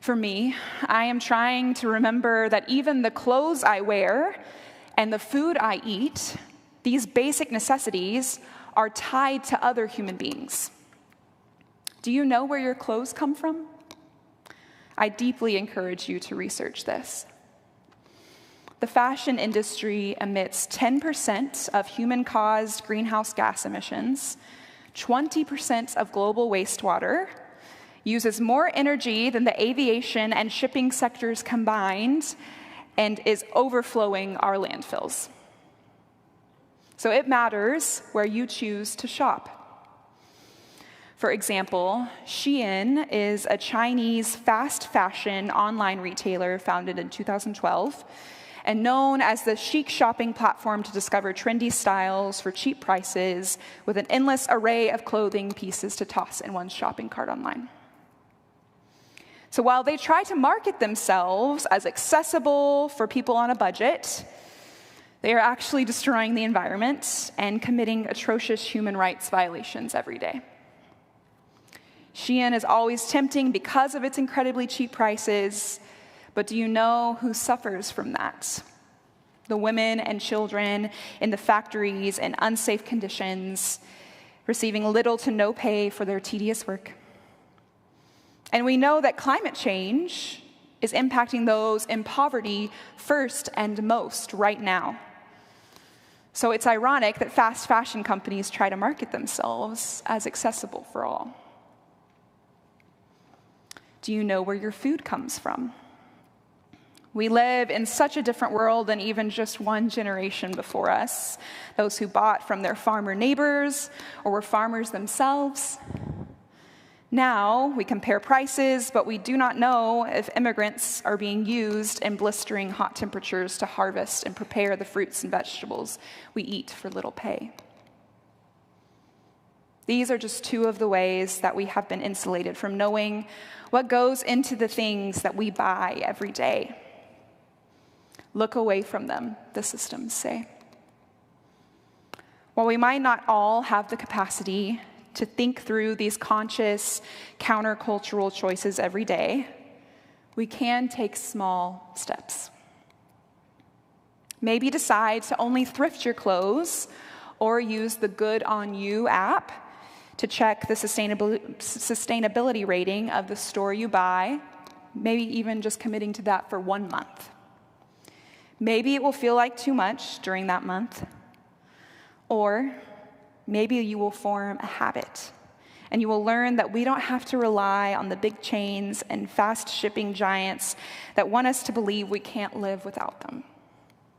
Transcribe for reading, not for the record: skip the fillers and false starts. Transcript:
For me, I am trying to remember that even the clothes I wear and the food I eat, these basic necessities, are tied to other human beings. Do you know where your clothes come from? I deeply encourage you to research this. The fashion industry emits 10% of human-caused greenhouse gas emissions, 20% of global wastewater, uses more energy than the aviation and shipping sectors combined, and is overflowing our landfills. So it matters where you choose to shop. For example, Shein is a Chinese fast fashion online retailer founded in 2012 and known as the chic shopping platform to discover trendy styles for cheap prices with an endless array of clothing pieces to toss in one's shopping cart online. So while they try to market themselves as accessible for people on a budget, they are actually destroying the environment and committing atrocious human rights violations every day. Shein is always tempting because of its incredibly cheap prices, but do you know who suffers from that? The women and children in the factories in unsafe conditions, receiving little to no pay for their tedious work. And we know that climate change is impacting those in poverty first and most right now. So it's ironic that fast fashion companies try to market themselves as accessible for all. Do you know where your food comes from? We live in such a different world than even just one generation before us. Those who bought from their farmer neighbors or were farmers themselves. Now we compare prices, but we do not know if immigrants are being used in blistering hot temperatures to harvest and prepare the fruits and vegetables we eat for little pay. These are just two of the ways that we have been insulated from knowing what goes into the things that we buy every day. Look away from them, the systems say. While we might not all have the capacity to think through these conscious, countercultural choices every day, we can take small steps. Maybe decide to only thrift your clothes or use the Good On You app to check the sustainability rating of the store you buy, maybe even just committing to that for 1 month. Maybe it will feel like too much during that month, or maybe you will form a habit, and you will learn that we don't have to rely on the big chains and fast shipping giants that want us to believe we can't live without them.